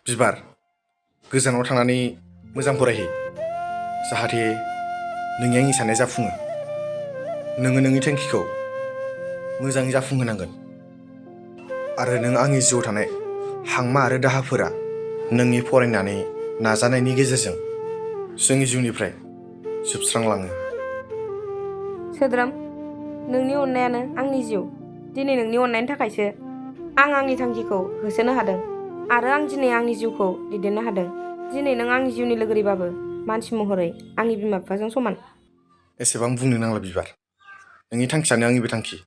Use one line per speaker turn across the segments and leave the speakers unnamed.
बिबार गोजानाव थांनानै मोजां फरायहै जाहाथे नोंनि आंनि साननाया जाफुङो नोङो नोंनि थांखिखौ मोजाङै जाफुंहोनांगोन आरो नों आंनि जिउआव थानाय हांमा आरो दाहाफोरा नोंनि फरायनानै नाजानायनि गेजेरजों जोंनि जिउनिफ्राय जोबस्रांलाङो
सोद्रोम नोंनि अननायानो आंनि जिउ दिनै नोंनि अननायनि थाखायसो आं आंनि थांखिखौ होसोनो हादों आरो आं दिनै आंनि जिउखौ दैदेननो हादों दिनै नों आंनि जिउनि लोगोरिबाबो मानसि महरै आंनि बिमा बिफाजों समान
एसेबां बुंनो नांला बिबार नोंनि थांखियानो आंनिबो थांखि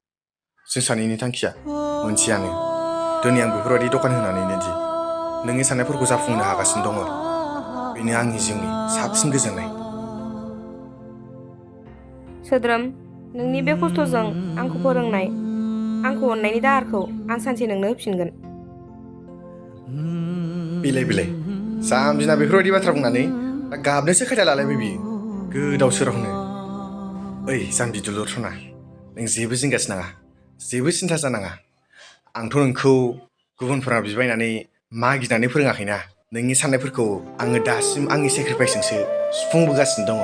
जों सानैनि थांखिया मोनसेयानो दिनै आं बेफोरबायदि दखान होनानैनो दि नोंनि साननायफोरखौ जाफुंहोनो हागासिनो दङ बेनो आंनि जिउनि साबसिन गोजोननाय
सोद्रोम नोंनि बे खस्थ'जों आंखौ फोरोंनाय आंखौ अननायनि दाहारखौ आं सानसे नोंनो होफिनगोन
बिलाय जाम्बिना बेफोरबायदि बाथ्रा बुंनानै दा गाबनोसो खायदा लालायबाय बियो गोदाव सोरावनो ओइ जाम्बि दुलुर सना नों जेबो जिंगासो नाङा जेबो सिन्था जानाङा आंथ' नोंखौ गुबुनफोरा बिबायनानै मागिनानै फोरोङाखैना नोंनि साननायफोरखौ आङो दासिम आंनि सेक्रिफाइसजोंसो सुफुंबोगासिनो दङ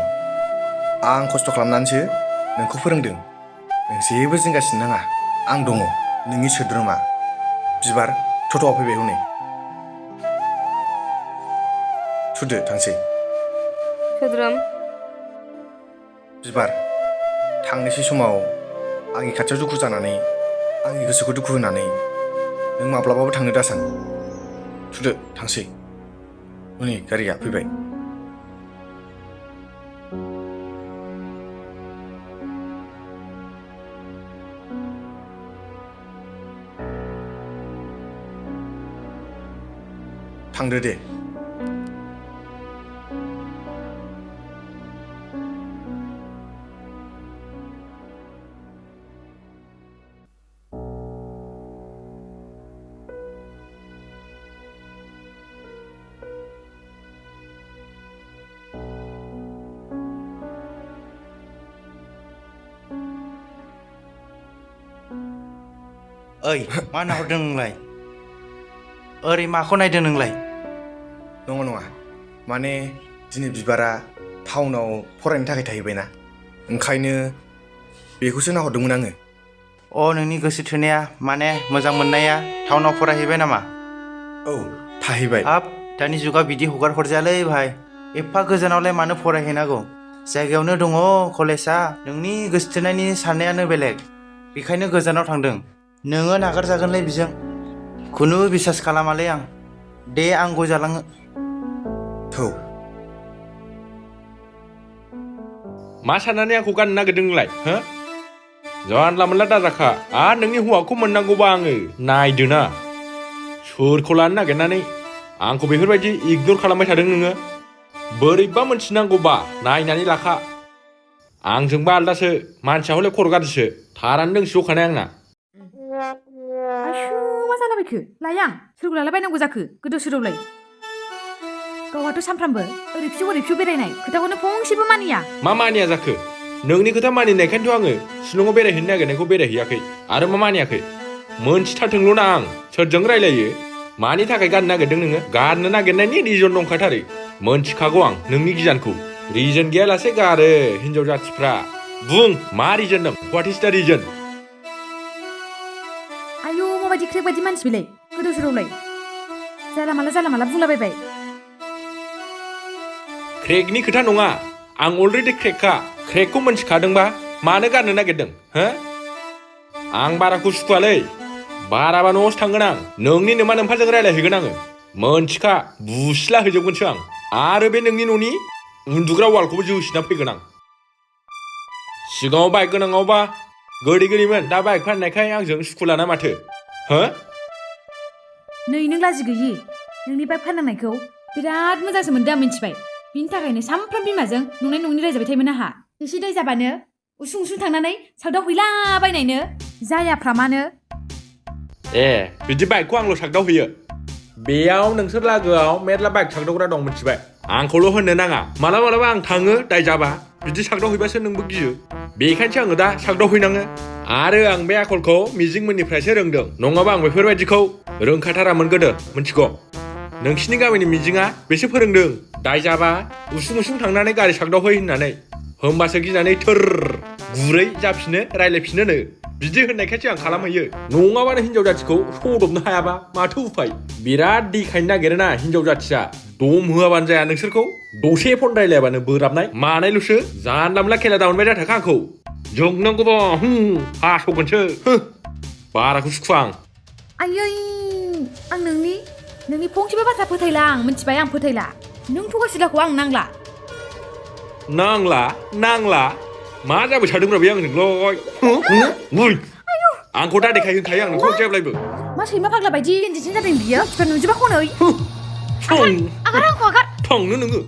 आं खस्थ' खालामनानैसो नोंखौ फोरोंदों नों जेबो जिंगासिनो नाङा आं दङ नोंनि सोद्रोमा बिबार थथ'आ फैबाय हनै थुदो थांसै
सोद्रोम
बिबार थांनोसै समाव आंनि खाथियाव दुखु जानानै आंनि गोसोखौ दुखु होनानै नों माब्लाबाबो थांनो दासान थुदो थांसै हनै गारिया फैबाय थांदो दे
ओइ मा नाहरदों नोंलाय ओरै माखौ नायदों नोंलाय
नङा माने दिनै बिबारा टाउनाव फरायनो थाखाय थाहैबायना ओंखायनो बेखौसो नाहरदोंमोन आङो
नोंनि गोसो थोनाया माने मोजां मोननाया टाउनाव फरायहैबाय नामा
औ थाहैबाय
हाब दानि जुगाव बिदि हगार हरजायालै भाइ एफा गोजानावलाय मानो फरायहैनांगौ जायगायावनो दङ कलेजआ नोंनि गोसो थोनायनि साननायानो बेलेग बेखायनो गोजानाव थांदों नोङो नागारजागोनलै बिजों खुनु बिसास खालामालै आं दे आं गय जालाङो
थौ
मा साननानै आंखौ गाननो नागिरदों नोंलाय हो जानला मोनला दाजाखा आरो नोंनि हौवाखौ मोननांगौबा आङो नायदो ना सोरखौ लानो नागिरनानै आंखौ बेफोरबायदि इगनर खालामबाय थादों नोङो बोरैबा मोनथिनांगौबा नायनानै लाखा आंजोंबा आलदासो मानसिया हले खर' गाज्रिसो थारानो दोंसो जखानाय आंना
आयु मा जालाबायखो लायां सोरखौ लालाबायनांगौ जाखो गोदाव सोरावलाय गावहाथ' सानफ्रामबो ओरैफिउ ओरैफिउ बेरायनाय खोथाखौनो फंसेबो मानिया
मा मानिया जाखो नोंनि खोथा मानिनायखायनोथ' आङो शिलंआव बेरायहैनो नागिरनायखौ बेरायहैयाखै आरो मा मानियाखै मोनथिथारथोंल' ना आं सोरजों रायलायो मानि थाखाय गाननो नागिरदों नोङो गाननो नागिरनायनि रिजन दंखाथारो मोनथिखागौ आं नोंनि गियानखौ रिजन गैयालासे गारो हिनजाव जाथिफ्रा बुं मा रिजन दं व्हाट इज द रिजन
आयु माबायदि क्रेक बायदि मानसि बेलाय गोदाव सोरावलाय जाला माला बुंलाबायबाय
क्रेकनि खोथा नङा आं अलरेडि क्रेकखौ मोनथिखादोंबा मानो गारनो नागिरदों हो आं बाराखौ सुखुवालै बाराबा न'आवसो थांगोन आं नोंनि नोमा नोम्फाजों रायलायहैगोन आङो मोनथिखा बुसिला हैजोबगोनसो आं आरो बे नोंनि न'नि उन्दुग्रा वालखौबो जोसिना फैगोन आं सिगाङाव बाइक गोनाङावबा गोदैमोन दा बाइक फाननायखाय आंजों सुखु लाना माथो हो
नै नों लाजि गैयि नोंनि बाइक फाननांनायखौ बिराद मोजांसो मोनदों आं मिथिबाय बिनि थाखायनो सामफ्राम बिमाजों नंनाय नङि रायजाबाय थायोमोन आंहा एसे दै जाबानो उसुं थांनानै सागदाव हैलाबायनायनो जायाफ्रामानो
बिदि बाइकखौ आंल' सागदावहैयो बेयाव नोंसोर लागोआव मेरला बाइक सागदावग्रा दं मिथिबाय आंखौल' होननो नाङा मालाबा आं थाङो दाय जाबा बिदि सागदावहैबासो नोंबो गियो बेखायनोसो आङो दा सागदावहैनाङो आरो आं बे आखलखौ मिजिंमोननिफ्रायसो रोंदों नङाबा आं बेफोरबायदिखौ रोंखाथारामोन गोदो मिथिगौ नोंसिनि गामिनि मिजिङा बेसो फोरोंदों दाय जाबा उसुं थांनानै गारि सागदावहै होननानै होमबासो गिनानै थोर गुरै जाफिनो रायलायफिनोनो बिदि होननायखायसो आं खालामहैयो नङाबानो हिनजाव जाथिखौ सदबनो हायाबा माथो उफाय बिराद दैखायनो नागिरोना हिनजाव जाथिया दम होआबानो जाया नोंसोरखौ दसे फन रायलायाबानो बोराबनाय मानायल'सो जानला मोनला खेला दामोनबाय दाथाखा आंखौ जोंनांगौबा हास'गोनसो बाराखौ सुखुवा आं
आयै आं नोंनि फंसेबो बाथ्रा फोथायला आं मिथिबाय आं फोथायला नों थगायसिलाखौ आं नांला
नांला मा जाबाय थादोंब्रा बे आंजोंलाय आंखौ दा देखाय होनखायो आं नोंखौ जेब्लायबो
मा सैमा फाग्ला बायदि इन्जेकसन जादों बियो बिफा नुजोबा खनै आगार आंखौ आगार
थांनो नोङो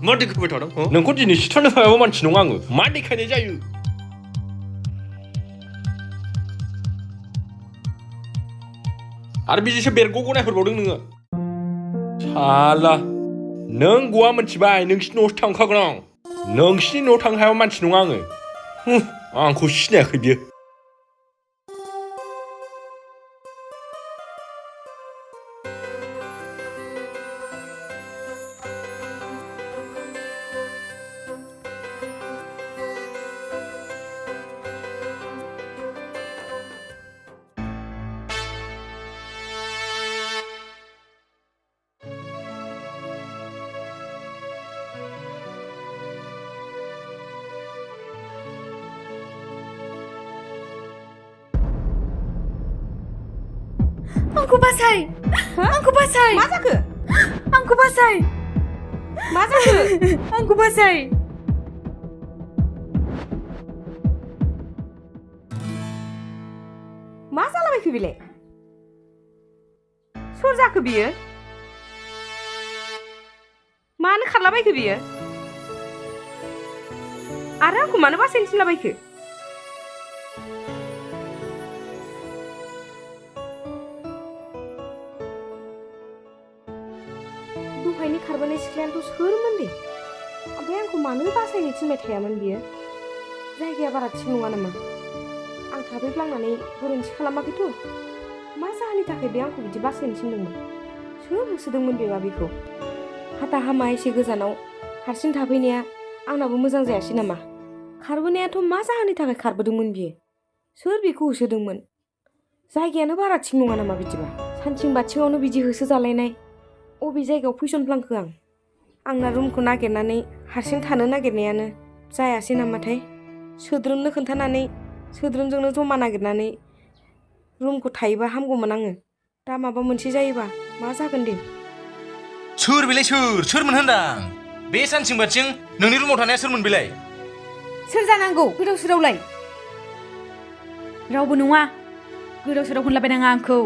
मा देखायबाय थादों नोंखौ दिनै सिथारनो हायाबा मानसि नङा आङो मा देखायनाय जायो आरो बिदिसो बेरग'गौ नायहरबावदों नोङो साला नों गवा मोनथिबाय नोंसिनि न'आवसो थांखागोन आं नोंसिनि न'आव थांनो हायाबा मानसि नङा आङो आंखौ सिनायाखै बियो
आंखौ बासाय
मा जाखो
आंखौ बासाय
मा जाखो
आंखौ बासाय
मा जालाबायखो बेलाय सोर जाखो बियो मानो खारलाबायखो बियो आरो आंखौ मानो बासायनो थिनलाबायखो दहायनि खारबोनाय सिख्लायानोथ' सोरमोन दे ओमफ्राय आंखौ मानो बासायनो थिनबाय थायामोन बियो जायगाया बारा थिग नङा नामा आं थाबैफ्लांनानै गोरोन्थि खालामाखैथ' मा जाहोननि थाखाय बे आंखौ बिदि बासायनो थिनदोंमोन सोर होसोदोंमोन बेबा बेखौ हाथा हामा एसे गोजानाव हारसिं थाफैनाया आंनाबो मोजां जायासै नामा खारबोनायाथ' मा जाहोननि थाखाय खारबोदोंमोन बियो सोर बेखौ होसोदोंमोन जायगायानो बारा थिग नङा नामा बिदिबा सानथिं बाथिङावनो बिदि होसो जालायनाय अबे जायगायाव फैसनफ्लांखो आंना रुमखौ नागिरनानै हारसिं थानो नागिरनायानो जायासै नामाथाय सोद्रोमनो खोन्थानानै सोद्रोमजोंनो जमा नागिरनानै रुमखौ थायोबा हामगौमोन आङो दा माबा मोनसे जायोबा मा जागोन दे
सोर बेलाय सोरमोन होनदां बे सानथिं बाथिं नोंनि रुमाव थानाया सोरमोन बेलाय
सोर जानांगौ गोदाव सोरावलाय रावबो नङा गोदाव सोराव होनलाबायनाङा आंखौ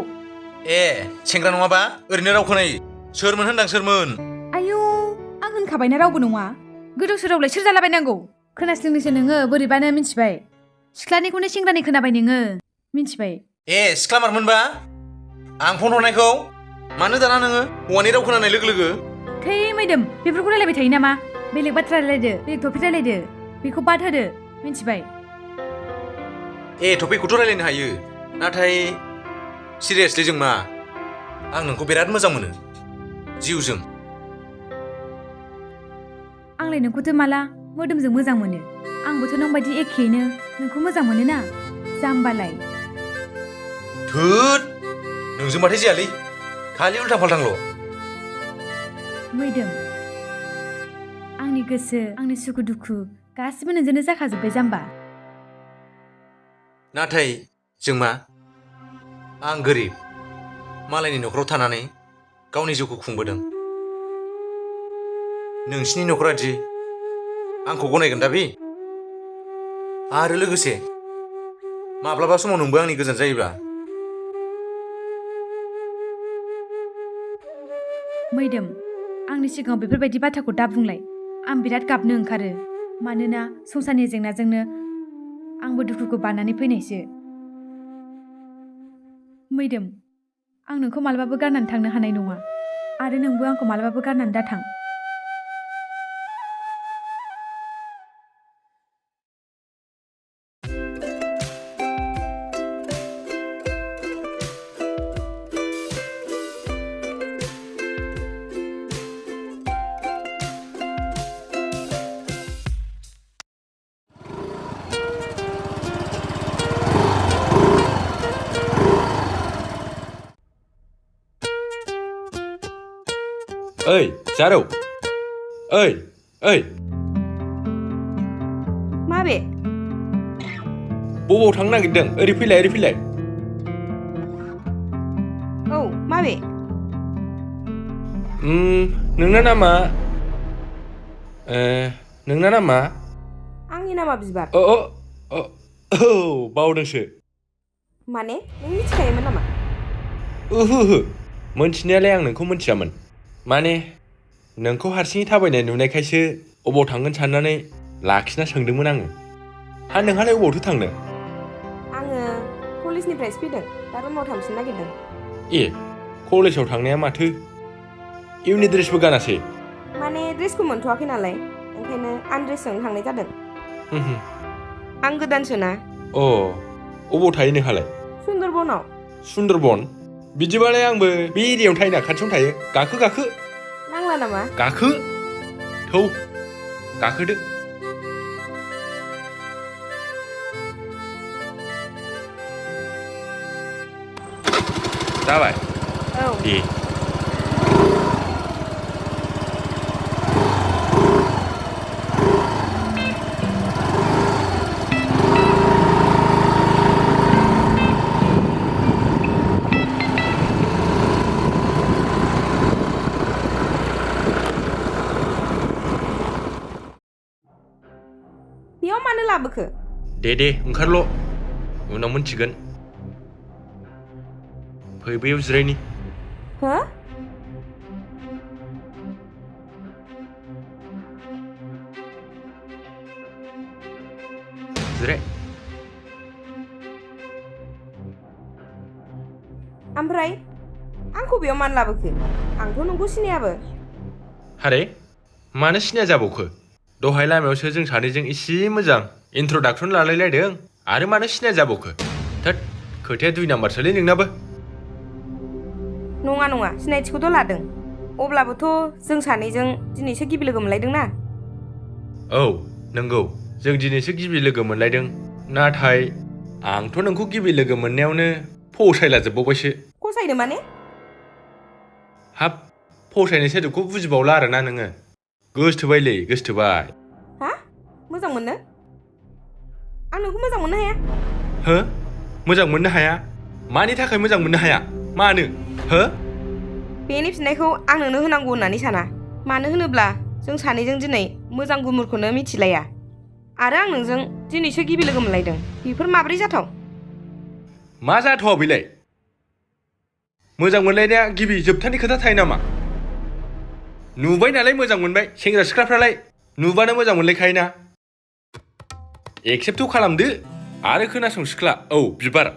सेंग्रा नङाबा ओरैनो राव खोनायो सोरमोन होनदां सोरमोन
आयौ आं होनखाबायना रावबो नङा गोदाव सोरावलाय सोर जालाबायनांगौ खोनासलोंनोसो नोङो बोरैबानो मिथिबाय सिख्लानिखौनो सेंग्रानि खोनाबाय नोङो मिथिबाय
सिख्लामारमोनबा आं फन हरनायखौ मानो दाना नोङो हौवानि राव खोनानाय लोगो लोगो
थै मैदोम बेफोरखौ रायलायबाय थायो नामा बेलेग बाथ्रा रायलायदो बेलेग टपिक रायलायदो बेखौ बाद होदो मिथिबाय
टपिकखौथ' रायलायनो हायो नाथाय सिरियासलि जों मा आं नोंखौ बिराद मोजां मोनो जिउजों
आंलाय नोंखौथ' माला मोदोमजों मोजां मोनो आंबोथ' नों बायदि एखेयैनो नोंखौ मोजां मोनो ना जाम्बालाय
थोद नोंजोंबाथाय जायालै खालि उल्था फाल्थांल'
मैदोम आंनि गोसो आंनि सुखु दुखु गासिबो नोंजोंनो जाखाजोब्बाय जाम्बा
नाथाय जों मा आं गोरिब मालायनि न'खराव थानानै गावनि जिउखौ खुंबोदों नोंसिनि न'खरादि आंखौ गनायगोन दा बे आरो लोगोसे माब्लाबा समाव नोंबो आंनि गोजान जायोब्ला
मैदोम आंनि सिगाङाव बेफोरबायदि बाथ्राखौ दा बुंलाय आं बिराद गाबनो ओंखारो मानोना संसारनि जेंनाजोंनो आंबो दुखुखौ बानानै फैनायसो मैदोम आं नोंखौ मालाबाबो गारनानै थांनो हानाय नङा आरो नोंबो आंखौ मालाबाबो गारनानै दाथां
ओइ जारौ ओइ ओइ
माबे
बबाव थांनो नागिरदों ओरै फैलाय
औ माबे
नोंना नामा नोंना नामा
आंनि नामा बिबार
औ बावदोंसो
माने नों मिथिखायोमोन नामा
ओहो मोनथिनायालाय आं नोंखौ मोनथियामोन माने नोंखौ हारसिङै थाबायनाय नुनायखायसो अबाव थांगोन साननानै लाखिना सोंदोंमोन आङो हा नोंहालाय अबावथो थांनो
आङो कलेजनिफ्रायसो फैदों दा रुमाव थांफिननो नागिरदों
ए कलेजाव थांनाया माथो इउनि ड्रेसबो गानासै
माने ड्रेसखौ मोनथ'वाखै नालाय ओंखायनो आनड्रेसजों थांनाय जादों आं गोदानसोना
अ अबाव थायो नोंहालाय
सुन्दरबनाव
सुन्दरबन बिदिबालाय आंबो बे एरियायावनो थायोना खाथियावनो थायो गाखो
नांला नामा
गाखो थौ गाखोदो जाबाय
औ
दे
बेयाव मानो लाबोखो
दे ओंखारल' उनाव मोनथिगोन फै बैयाव जिरायनि
हो
जिराय
ओमफ्राय आंखौ बेयाव मानो लाबोखो आंथ' नोंखौ सिनायाबो
हारे मानो सिनाया जाबावखो दहाय लामायावसो जों सानैजों इसे मोजां इन्ट्र'डाक्सन लालायलायदों आरो मानो सिनाया जाबावखो थोद खोथाया 2 नाम्बारसोलै नोंनाबो
नङा सिनायथिखौथ' लादों अब्लाबोथ' जों सानैजों दिनैसो गिबि लोगो मोनलायदों ना
औ नंगौ जों दिनैसो गिबि लोगो मोनलायदों नाथाय आंथ' नोंखौ गिबि लोगो मोननायावनो फसायलाजोबबावबायसो
फसायनो माने
हाब फसायनाय सोदोबखौ बुजिबावला आरोना नोङो गोसोथोबाय
हा मोजां मोननो आं नोंखौ मोजां मोननो हाया
हो मोजां मोननो हाया मानि थाखाय मोजां मोननो हाया मानो हो
बेनि फिननायखौ आं नोंनो होनांगौ होननानै साना मानो होनोब्ला जों सानैजों दिनै मोजां गुमुरखौनो मिथिलाया आरो आं नोंजों दिनैसो गिबि लोगो मोनलायदों बेफोर माब्रै जाथाव
मा जाथावा बेलाय मोजां मोनलायनाया गिबि जोबथानि खोथा थायो नामा नुबाय नालाय मोजां मोनबाय सेंग्रा सिख्लाफ्रालाय नुबानो मोजां मोनलायखायोना एक्सेप्टथ' खालामदो आरो खोनासं सिख्ला औ बिबार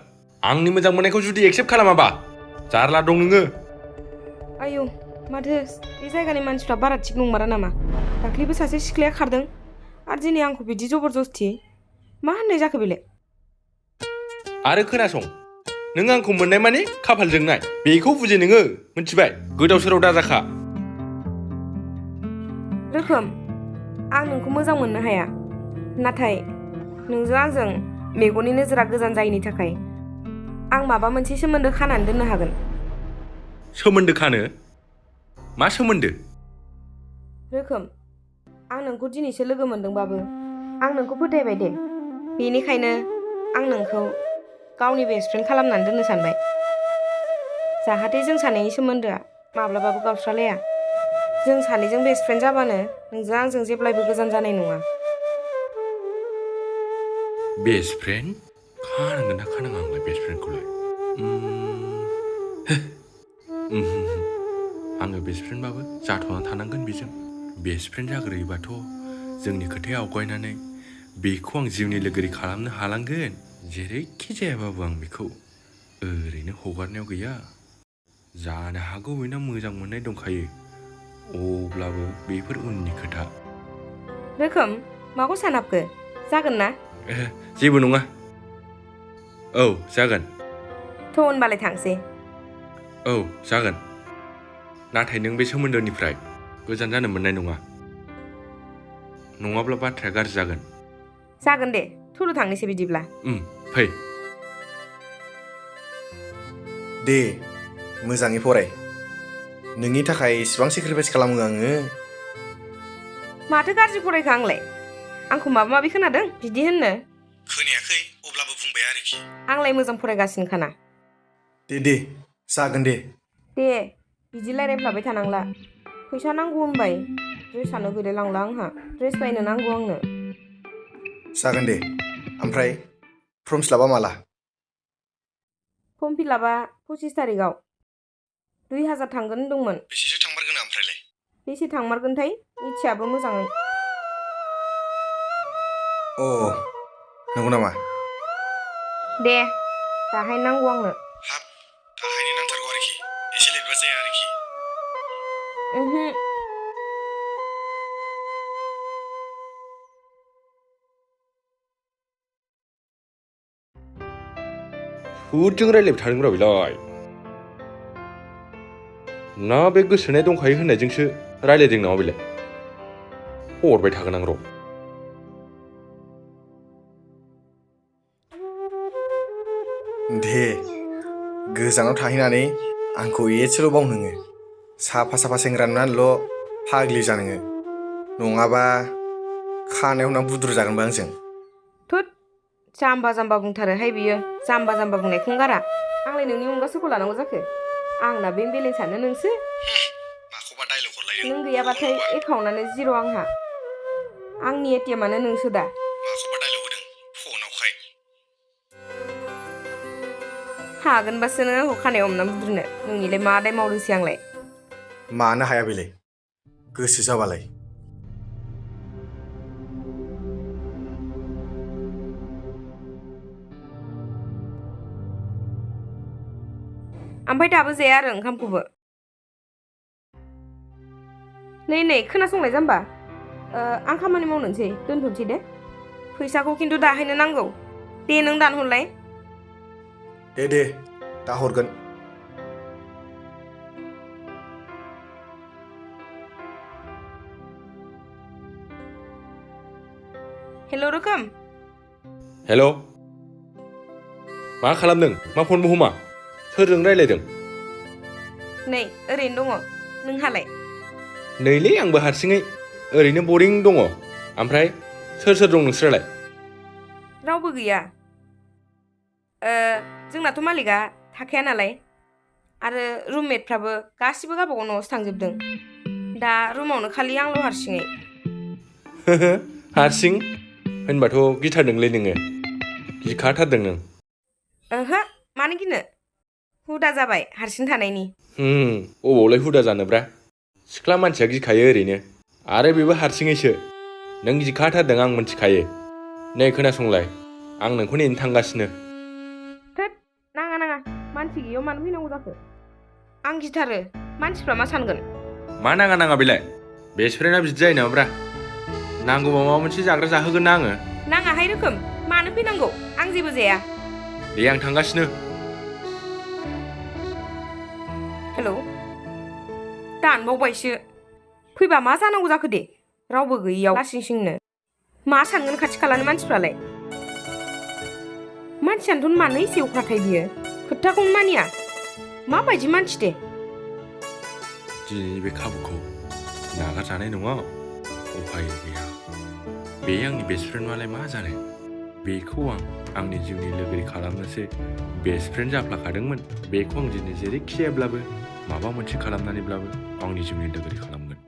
आंनि मोजां मोननायखौ जुदि एक्सेप्ट खालामाबा जारला दं नोङो
आयौ माथो बे जायगानि मानसिफ्रा बारा थिग नंमारा नामा दाख्लैबो सासे सिख्लाया खारदों आरो दिनै आंखौ बिदि जबरदस्ति मा होननाय जाखो बेलाय
आरो खोनासं नों आंखौ मोननाय माने खाफालजोंनाय बेखौ बुजि नोङो मिथिबाय गोदाव सोराव दाजाखा
रोखोम आं नोंखौ मोजां मोननो हाया नाथाय नोंजों आंजों मेगननि नोजोरा गोजान जायैनि थाखाय आं माबा मोनसे सोमोन्दो खानानै दोननो हागोन
सोमोन्दो खानो मा सोमोन्दो
रोखोम आं नोंखौ दिनैसो लोगो मोनदोंबाबो आं नोंखौ फोथायबाय दे बेनिखायनो आं नोंखौ गावनि बेस्ट फ्रेन्ड खालामनानै दोननो सानबाय जाहाथे जों सानैनि सोमोन्दोआ माब्लाबाबो गावस्रालाया जों सानैजों बेस्ट फ्रेन्ड जाबानो नोंजों आंजों जेब्लायबो गोजान जानाय नङा
बेस्ट फ्रेन्ड खानांगोन ना खानाङा आंलाय बेस्ट फ्रेन्डखौलाय आङो बेस्ट फ्रेन्डबाबो जाथ'ना थानांगोन बेजों बेस्ट फ्रेन्ड जाग्रोयोबाथ' जोंनि खोथाया आवगायनानै बेखौ आं जिउनि लोगोरि खालामनो हालांगोन जेरैखि जायाबाबो आं बेखौ ओरैनो हगारनायाव गैया जानो हागौ बेनाव मोजां मोननाय दंखायो अब्लाबो बेफोर उननि खोथा
रोखोम माखौ सानहाबखो जागोन ना
जेबो नङा औ जागोन
थ' होनबालाय थांसै
औ जागोन नाथाय नों बे सोमोन्दोनिफ्राय गोजान जानो मोननाय नङा नङाब्ला बाथ्राया गाज्रि
जागोन दे थुलु थांनोसै बिदिब्ला
फै
दे मोजाङै फराय नोंनि थाखाय इसिबां सेक्रिफाइस खालामो आङो।
माथो गाज्रि फरायखो आंलाय? आंखौ माबा माबि खोनादों बिदि होननो?
खोनायाखै अब्लाबो बुंबाय आरोखि।
आंलाय मोजां फरायगासिनोखाना।
दे जागोन दे।
दे बिदि रायज्लायफ्लाबाय थानांला। फैसा नांगौ होनबाय ड्रेसानो गैलायलांला आंहा। ड्रेस बायनो नांगौ आंनो।
जागोन दे। ओमफ्राय फर्म फिलापआ माला?
फर्म फिलापआ 25 तारिखआव। 2000 थांगोन होनदोंमोन।
बेसेसो थांमारगोन ओमफ्रायलाय?
बेसे थांमारगोनथाय मिथियाबो मोजाङै।
अ नंगौ नामा?
दे दाहाय नांगौ आंनो।
हाब दाहायनो नांथारगौ आरोखि। एसे लेटबा जाया आरोखि।
ओहो।
सोरजों रायज्लायबाय थादोंब्रा बेलाय? ना बे गोसोनाय दंखायो होननायजोंसो रायज्लायदों नामा बेलाय? हरबाय थागोन आं र'।
दे गोजानाव थाहैनानै आंखौ एसेल' बाव नोङो। साफा साफा सेंग्रा नुनानैल' फाग्लि जानाङो। नङाबा खानायाव ना बुद्रु जागोनबा आंजों।
थुद जाम्बा जाम्बा बुंथारोहाय बियो। जाम्बा जाम्बा बुंनायखौनो गारा। आंलाय नोंनि अनगा सोरखौ लानांगौ जाखो? आंना बेंक बेलेन्सआनो नोंसो।
माखौबा डायलग हरलायदों।
नों गैयाबाथाय एकाउन्टआनो जिर' आंहा। आंनि एटिएमआनो नोंसो दा।
माखौबा डायलग होदों फनावखाय।
हागोनबासो नों खानायाव हमना बुद्रुनो। नोंनिलाय मा दाय मावदोंसै आंलाय?
मानो हाया बेलाय? गोसो जाबालाय।
ओमफ्राय दाबो जाया आरो ओंखामखौबो? नै खोनासंलाय जाम्बा। आं खामानि मावनोसै दोनथ'नोसै दे। फैसाखौ खिन्थु दाहायनो नांगौ। दे नों दानहरलाय।
दे दा हरगोन।
हेल' रोखोम।
हेल'। मा खालामदों? मा फनबो हमा? सोरजों रायज्लायदों?
नै ओरैनो दङ। नोंहालाय?
नैलै आंबो हारसिङै ओरैनो बरिं दङ। ओमफ्राय सोर दं नोंसोरालाय?
रावबो गैया। जोंनाथ' मालिकआ थाखाया नालाय। आरो रुममेटफ्राबो गासिबो गावबागाव न'आवसो थांजोबदों। दा रुमावनो खालि आंल' हारसिङै।
हारसिं? होनबाथ' गिथारदोंलै नोङो। गिखाथारदों नों।
ओहो मानो गिनो? हुदा जाबाय हारसिं थानायनि।
अबावलाय हुदा जानोब्रा? सिख्ला मानसिया गिखायो ओरैनो। आरो बेबो हारसिङैसो। नों गिखाथारदों आं मिथिखायो। नै खोनासंलाय, आं नोंखौ नेनो थांगासिनो।
थोद नाङा मानसि गैयियाव मानो फैनांगौ जाखो? आं गिथारो। मानसिफ्रा मा सानगोन?
मा नाङा बेलाय? बेस्ट फ्रेन्डआ बिदि जायो नामाब्रा? नांगौबा माबा मोनसे जाग्रा जाहोगोन ना आङो।
नाङाहाय रोखोम। मानो फैनांगौ? आं जेबो जाया।
दे आं थांगासिनो।
हेलौ। दानबावबायसो। फैबा मा जानांगौ जाखो दे? रावबो गैयियाव लासिं सिंनो। मा सानगोन खाथि खालानि मानसिफ्रालाय? मानसियानोथ' मानो एसे अख्राथाय बियो? खोथाखौनो मानिया। माबायदि मानसि दे?
दिनैनि बे खाबुखौ नागारजानाय नङा। उफाय गैया। बे आंनि बेस्ट फ्रेन्डआलाय मा जानो? बेखौ आं आंनि जिउनि लोगोरि खालामनोसो बेस्ट फ्रेन्ड जाफ्लाखादोंमोन। बेखौ आं दिनै जेरैखि जायाब्लाबो माबा मोनसे खालामनानैब्लाबो आंनि जिउनि लोगोरि खालामगोन।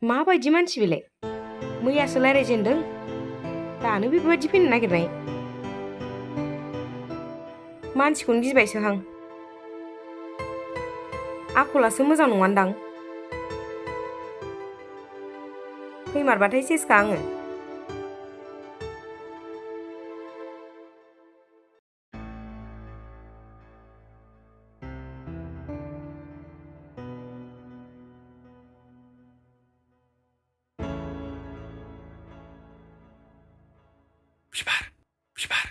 माबायदि मानसि बेलाय? मैयासो रायज्लायजेनदों। दानो बेफोरबायदि फैनो नागिरनाय। मानसिखौनो गिबायसोहां। आखलासो मोजां नङानदां। फैमारबाथाय सेसखा आङो।
बिबार।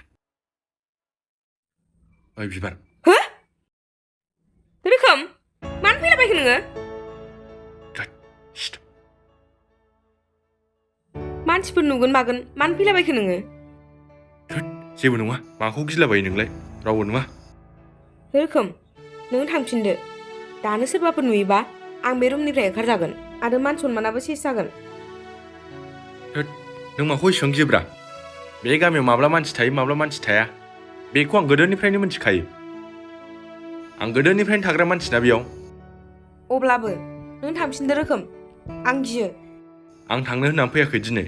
ओइ बिबार।
हो? रोखोम मानो फैलाबायखो नोङो? मानसिफोर नुगोन मागोन मानो फैलाबायखो नोङो?
जेबो नङा। माखौ गिलाबायो नोंलाय? रावबो नुवा।
रोखोम नों थांफिनदो। दानो सोरबाफोर नुयोबा आं बे रुमनिफ्राय ओंखारजागोन आरो मान सन्मानाबो सेस जागोन।
होद नों माखौ एसेबां गियोब्रा बे गामियाव माब्ला मानसि थायो माब्ला मानसि थाया बेखौ आं गोदोनिफ्रायनो मिथिखायो। आं गोदोनिफ्रायनो थाग्रा मानसिना बेयाव।
अब्लाबो नों थांफिनदो रोखोम, आं गियो।
आं थांनो होननानै फैयाखै दिनै।